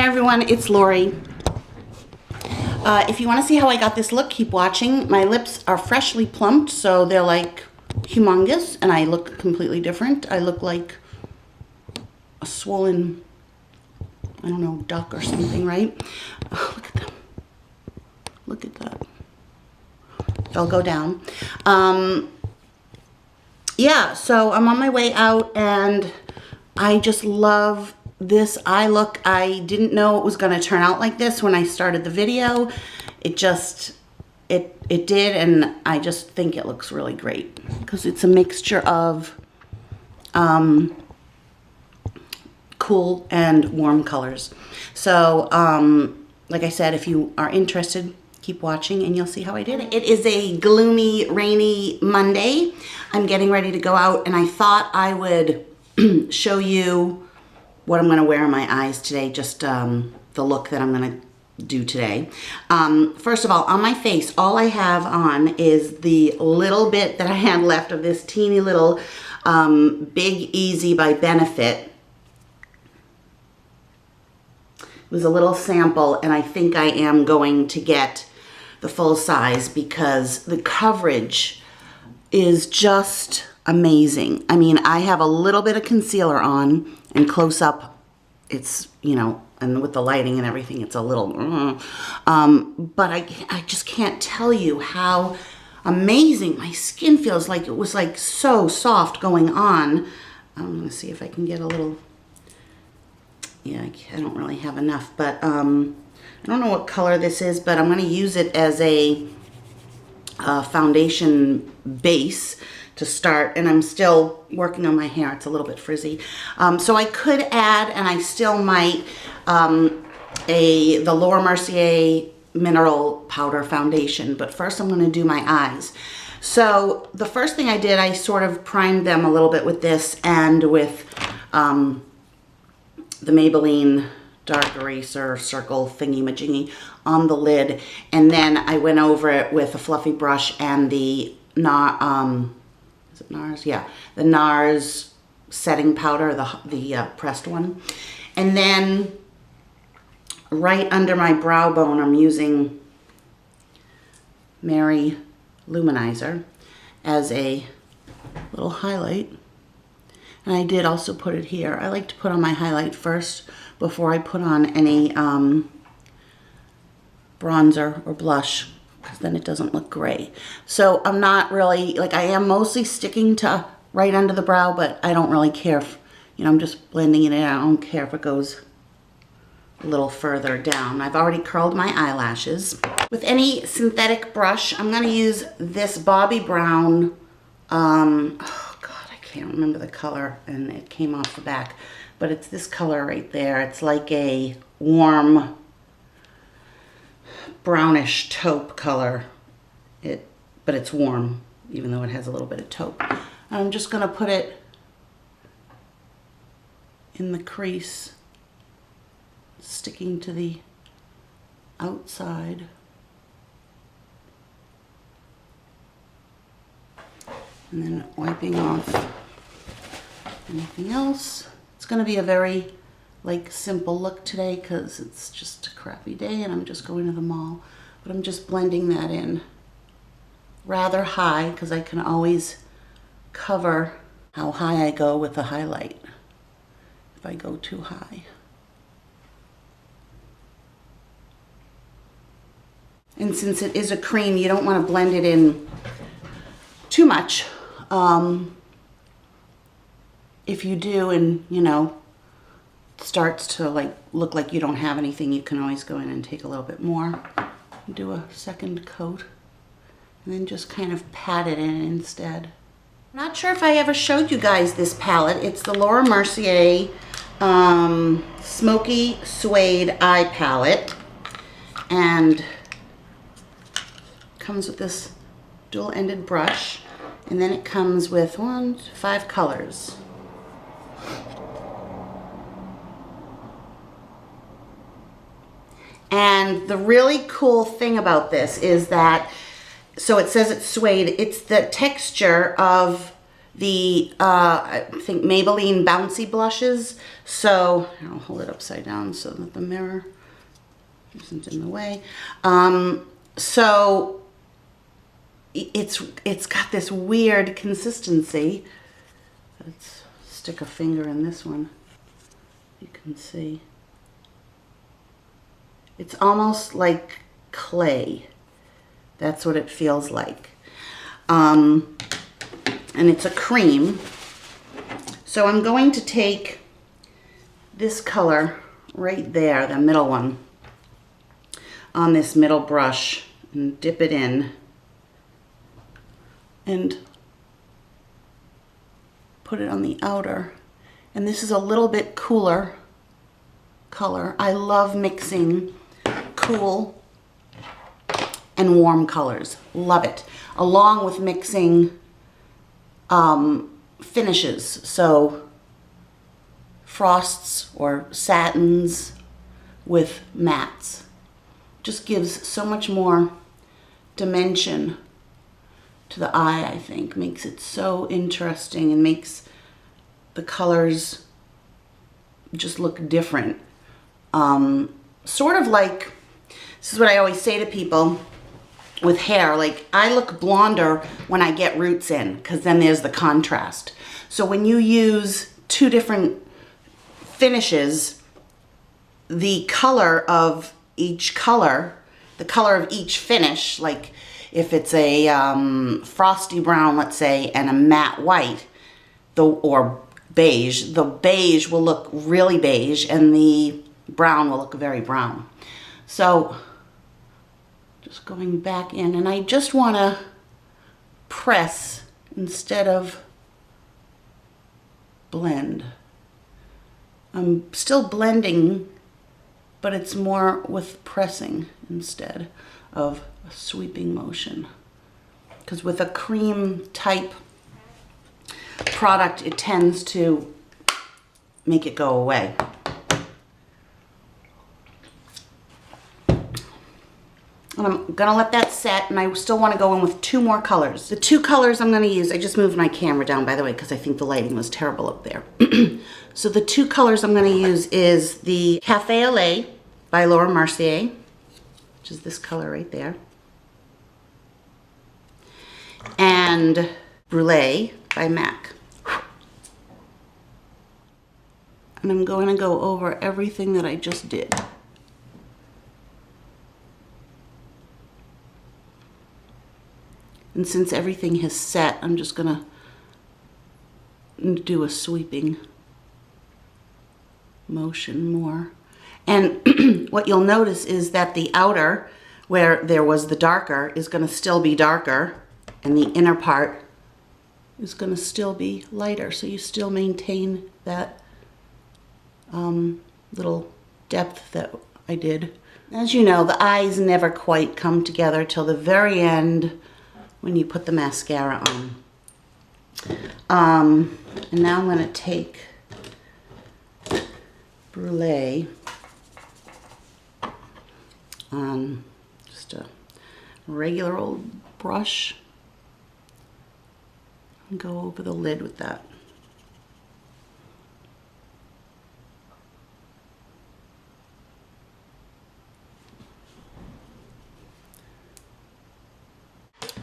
Hi everyone, it's Lori. If you want to see how I got this look, keep watching. My lips are freshly plumped, so they're like humongous, and I look completely different. I look like a swollen, I don't know, duck or something, right? Oh, look at them. Look at that. They'll go down. Yeah, so I'm on my way out, and I just love this eye look. I didn't know it was going to turn out like this when I started the video. It did, and I just think it looks really great because it's a mixture of cool and warm colors. So like I said, if you are interested, keep watching and you'll see how I did it. It is a gloomy, rainy Monday. I'm getting ready to go out, and I thought I would show you what I'm going to wear on my eyes today, just the look that I'm going to do today. First of all, on my face, all I have on is the little bit that I had left of this teeny little Big Easy by Benefit. It was a little sample, and I think I am going to get the full size because the coverage is just amazing. I mean, I have a little bit of concealer on, and close up, it's, you know, and with the lighting and everything, it's a little, but I just can't tell you how amazing my skin feels. Like it was like so soft going on. I'm gonna see if I can get a little, yeah, I don't really have enough, but I don't know what color this is, but I'm gonna use it as a foundation base to start, and I'm still working on my hair. It's a little bit frizzy. So I could add, and I still might, the Laura Mercier Mineral Powder Foundation, but first I'm gonna do my eyes. So the first thing I did, I sort of primed them a little bit with this and with the Maybelline Dark Eraser Circle thingy-majingy on the lid, and then I went over it with a fluffy brush and the is it NARS? Yeah, the NARS setting powder, the pressed one. And then right under my brow bone, I'm using Mary Luminizer as a little highlight. And I did also put it here. I like to put on my highlight first before I put on any bronzer or blush, because then it doesn't look gray. So I'm not really, like, I am mostly sticking to right under the brow, but I don't really care if, you know, I'm just blending it in. I don't care if it goes a little further down. I've already curled my eyelashes. With any synthetic brush, I'm gonna use this Bobbi Brown, oh God, I can't remember the color, and it came off the back, but it's this color right there. It's like a warm, brownish taupe color, but it's warm, even though it has a little bit of taupe. I'm just gonna put it in the crease, sticking to the outside. And then wiping off anything else. It's gonna be a very like simple look today because it's just a crappy day and I'm just going to the mall. But I'm just blending that in rather high because I can always cover how high I go with the highlight if I go too high. And since it is a cream, you don't want to blend it in too much. If you do, and you know, starts to like look like you don't have anything, you can always go in and take a little bit more, do a second coat, and then just kind of pat it in instead. I'm not sure if I ever showed you guys this palette. It's the Laura Mercier Smoky Suede Eye Palette, and comes with this dual-ended brush, and then it comes with 5 colors. And the really cool thing about this is that, so it says it's suede, it's the texture of the, I think Maybelline Bouncy Blushes. So, I'll hold it upside down so that the mirror isn't in the way. So, it's got this weird consistency. Let's stick a finger in this one. You can see. It's almost like clay. That's what it feels like. And it's a cream. So I'm going to take this color right there, the middle one, on this middle brush and dip it in and put it on the outer. And this is a little bit cooler color. I love mixing cool and warm colors. Love it. Along with mixing finishes. So frosts or satins with mattes. Just gives so much more dimension to the eye, I think. Makes it so interesting and makes the colors just look different. Sort of like, this is what I always say to people with hair, like I look blonder when I get roots in, because then there's the contrast. So when you use two different finishes, the color of each color, the color of each finish, like if it's a frosty brown, let's say, and a matte white, or beige, the beige will look really beige and the brown will look very brown. So just going back in, and I just want to press instead of blend. I'm still blending, but it's more with pressing instead of a sweeping motion. Because with a cream type product, it tends to make it go away. And I'm gonna let that set, and I still wanna go in with two more colors. The two colors I'm gonna use, I just moved my camera down, by the way, because I think the lighting was terrible up there. So the two colors I'm gonna use is the Café au Lait by Laura Mercier, which is this color right there, and Brulee by MAC. And I'm going to go over everything that I just did. And since everything has set, I'm just gonna do a sweeping motion more. And what you'll notice is that the outer, where there was the darker, is gonna still be darker, and the inner part is gonna still be lighter. So you still maintain that little depth that I did. As you know, the eyes never quite come together till the very end when you put the mascara on. And now I'm gonna take Brulee on just a regular old brush and go over the lid with that.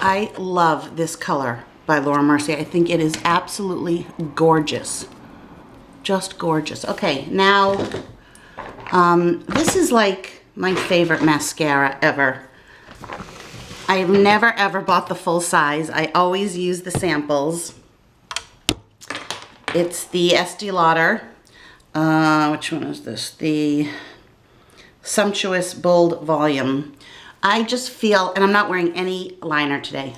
I love this color by Laura Mercier. I think it is absolutely gorgeous. Just gorgeous. Okay, now this is like my favorite mascara ever. I have never ever bought the full size. I always use the samples. It's the Estee Lauder. Which one is this? The Sumptuous Bold Volume. I just feel, and I'm not wearing any liner today.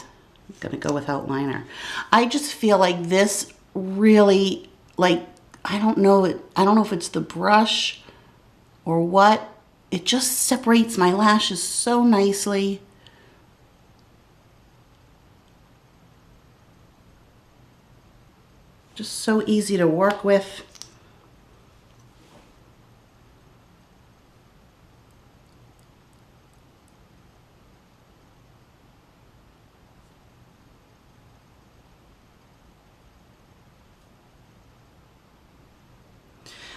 I'm gonna go without liner. I just feel like this really, like, I don't know if it's the brush or what. It just separates my lashes so nicely. Just so easy to work with.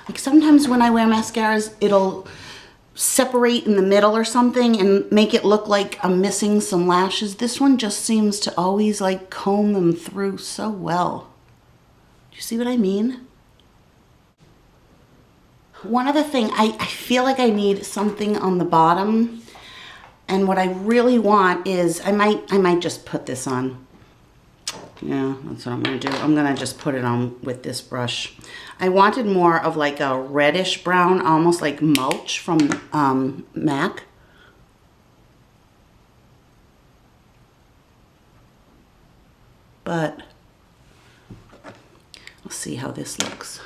Like sometimes when I wear mascaras, it'll separate in the middle or something and make it look like I'm missing some lashes. This one just seems to always like comb them through so well. Do you see what I mean? One other thing, I feel like I need something on the bottom, and what I really want is, I might just put this on. Yeah, that's what I'm gonna do. I'm gonna just put it on with this brush. I wanted more of like a reddish brown, almost like mulch from MAC. But let's see how this looks.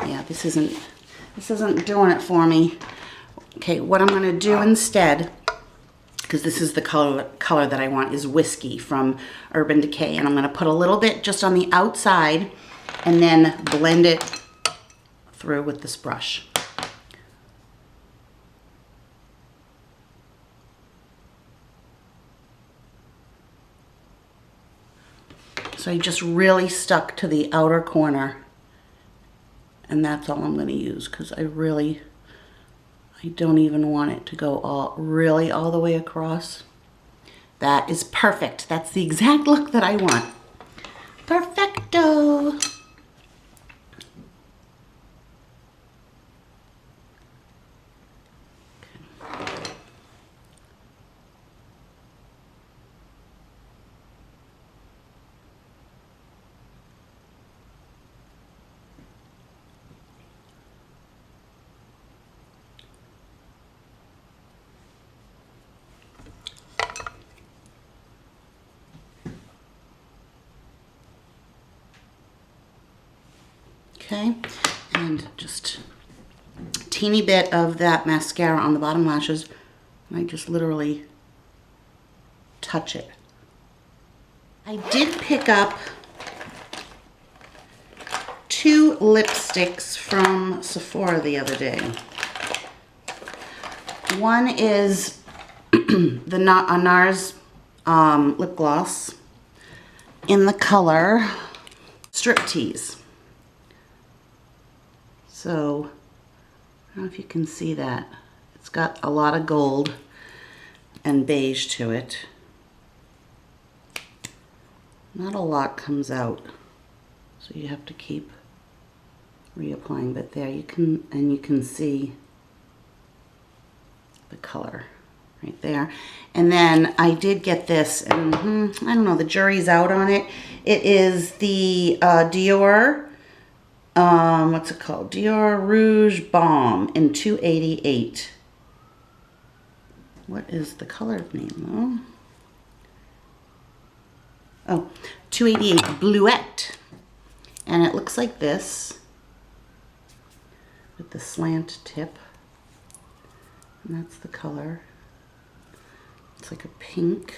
Yeah, this isn't doing it for me. Okay, what I'm gonna do instead, because this is the color that I want, is Whiskey from Urban Decay. And I'm gonna put a little bit just on the outside and then blend it through with this brush. So I just really stuck to the outer corner. And that's all I'm going to use, because I don't even want it to go really all the way across. That is perfect. That's the exact look that I want. Perfecto. Okay, and just a teeny bit of that mascara on the bottom lashes, and I just literally touch it. I did pick up 2 lipsticks from Sephora the other day. One is the NARS lip gloss in the color Striptease. So, I don't know if you can see that. It's got a lot of gold and beige to it. Not a lot comes out, so you have to keep reapplying. But there you can see the color right there. And then I did get this, and I don't know, the jury's out on it. It is the Dior. What's it called? Dior Rouge Balm in 288. What is the color name though? Oh, 288 Bluette. And it looks like this with the slant tip. And that's the color. It's like a pink.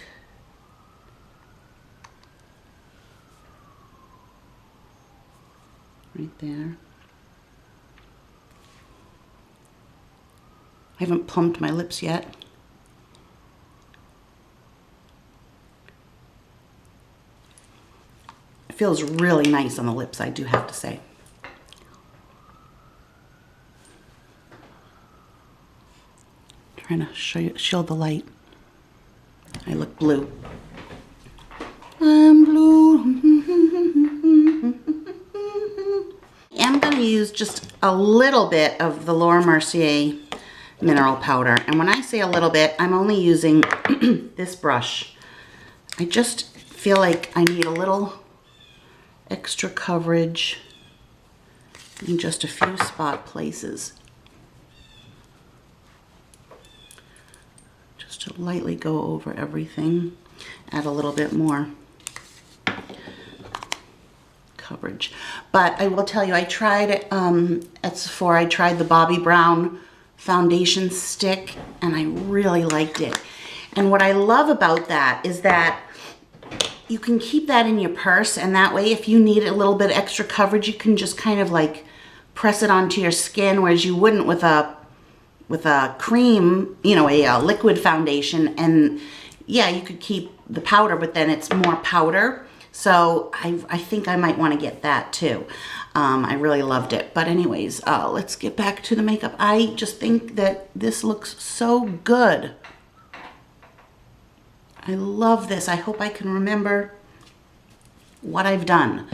Right there. I haven't plumped my lips yet. It feels really nice on the lips, I do have to say. Trying to show the light. I look blue. I'm blue. I'm going to use just a little bit of the Laura Mercier mineral powder. And when I say a little bit, I'm only using this brush. I just feel like I need a little extra coverage in just a few spot places. Just to lightly go over everything. Add a little bit more coverage. But I will tell you, I tried at Sephora, I tried the Bobbi Brown foundation stick, and I really liked it. And what I love about that is that you can keep that in your purse, and that way if you need a little bit extra coverage, you can just kind of like press it onto your skin, whereas you wouldn't with a cream, you know, a liquid foundation. And yeah, you could keep the powder, but then it's more powder. So I think I might want to get that too. I really loved it. But anyways, let's get back to the makeup. I just think that this looks so good. I love this. I hope I can remember what I've done.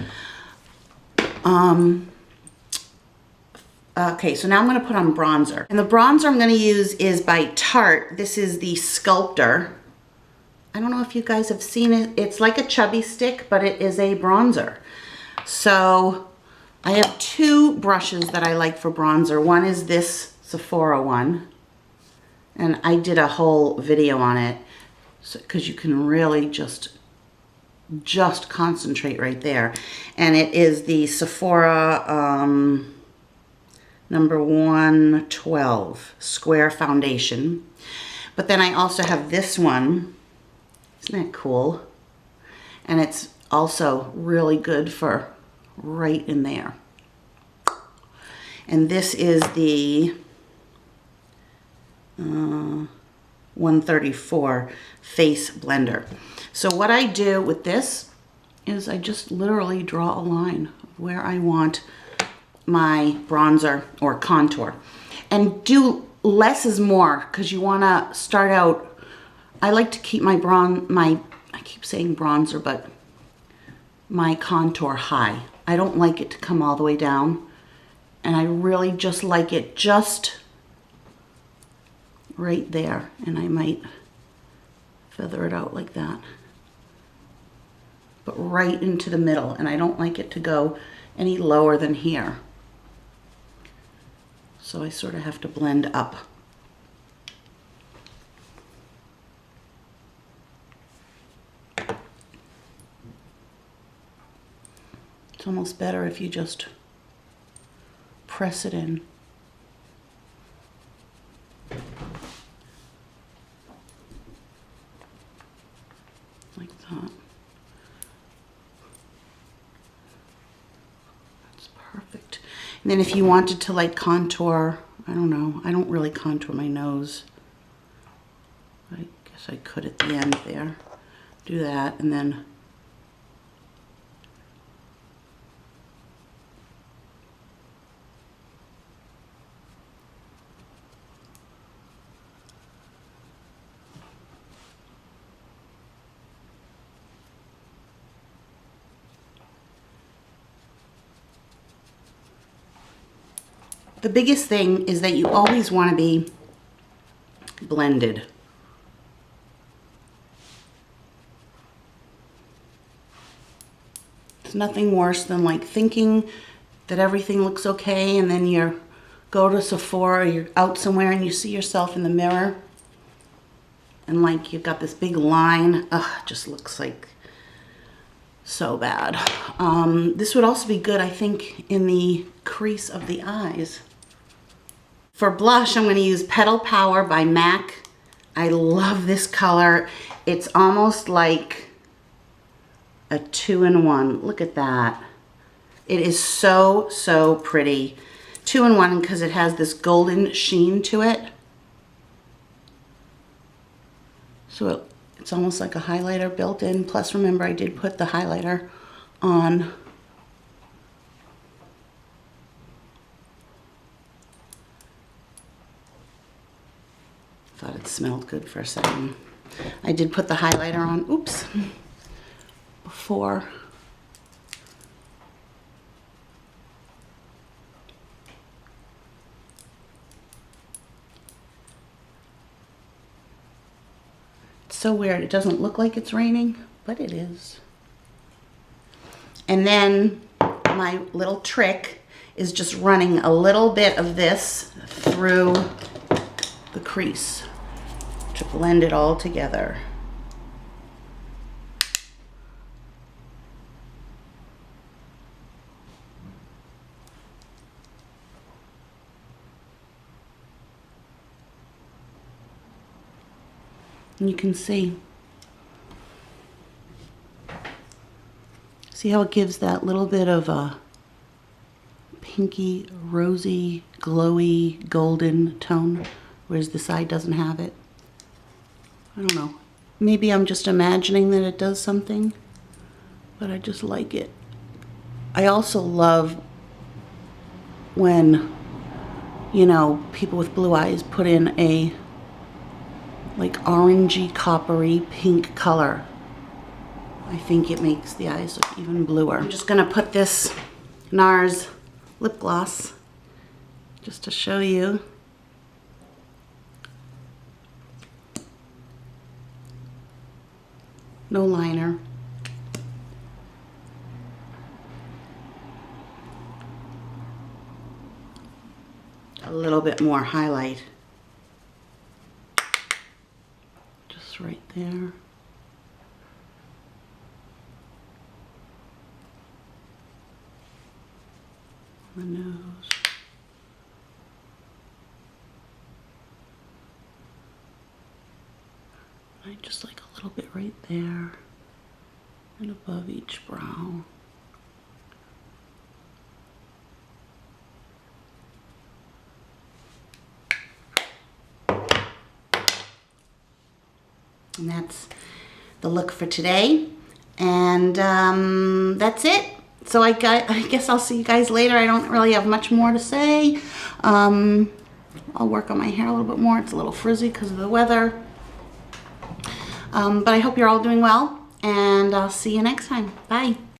Okay, so now I'm going to put on bronzer. And the bronzer I'm going to use is by Tarte. This is the Sculptor. I don't know if you guys have seen it. It's like a chubby stick, but it is a bronzer. So I have two brushes that I like for bronzer. One is this Sephora one. And I did a whole video on it because you can really just concentrate right there. And it is the Sephora number 112 Square Foundation. But then I also have this one. Isn't that cool? And it's also really good for right in there. And this is the 134 Face Blender. So what I do with this is I just literally draw a line of where I want my bronzer or contour. And do less is more, because you want to start out. I like to keep my I keep saying bronzer, but my contour high. I don't like it to come all the way down. And I really just like it just right there. And I might feather it out like that. But right into the middle. And I don't like it to go any lower than here. So I sort of have to blend up. It's almost better if you just press it in. Like that. That's perfect. And then if you wanted to like contour, I don't know, I don't really contour my nose. I guess I could at the end there. Do that, and then the biggest thing is that you always want to be blended. It's nothing worse than like thinking that everything looks okay, and then you go to Sephora, or you're out somewhere and you see yourself in the mirror and like you've got this big line. Ugh, it just looks like so bad. This would also be good, I think, in the crease of the eyes. For blush, I'm going to use Petal Power by MAC. I love this color. It's almost like a 2-in-1. Look at that. It is so, so pretty. 2-in-1 because it has this golden sheen to it. So it's almost like a highlighter built in. Plus, remember, I did put the highlighter on. Thought it smelled good for a second. I did put the highlighter on, oops, before. It's so weird. It doesn't look like it's raining, but it is. And then my little trick is just running a little bit of this through the crease to blend it all together. And you can see how it gives that little bit of a pinky, rosy, glowy, golden tone, whereas the side doesn't have it. I don't know. Maybe I'm just imagining that it does something, but I just like it. I also love when, you know, people with blue eyes put in a like orangey, coppery, pink color. I think it makes the eyes look even bluer. I'm just gonna put this NARS lip gloss just to show you. No liner. A little bit more highlight. Just right there. The nose. I just like a little bit right there and above each brow. And that's the look for today. And that's it. So I guess I'll see you guys later. I don't really have much more to say. I'll work on my hair a little bit more. It's a little frizzy because of the weather. But I hope you're all doing well, and I'll see you next time. Bye.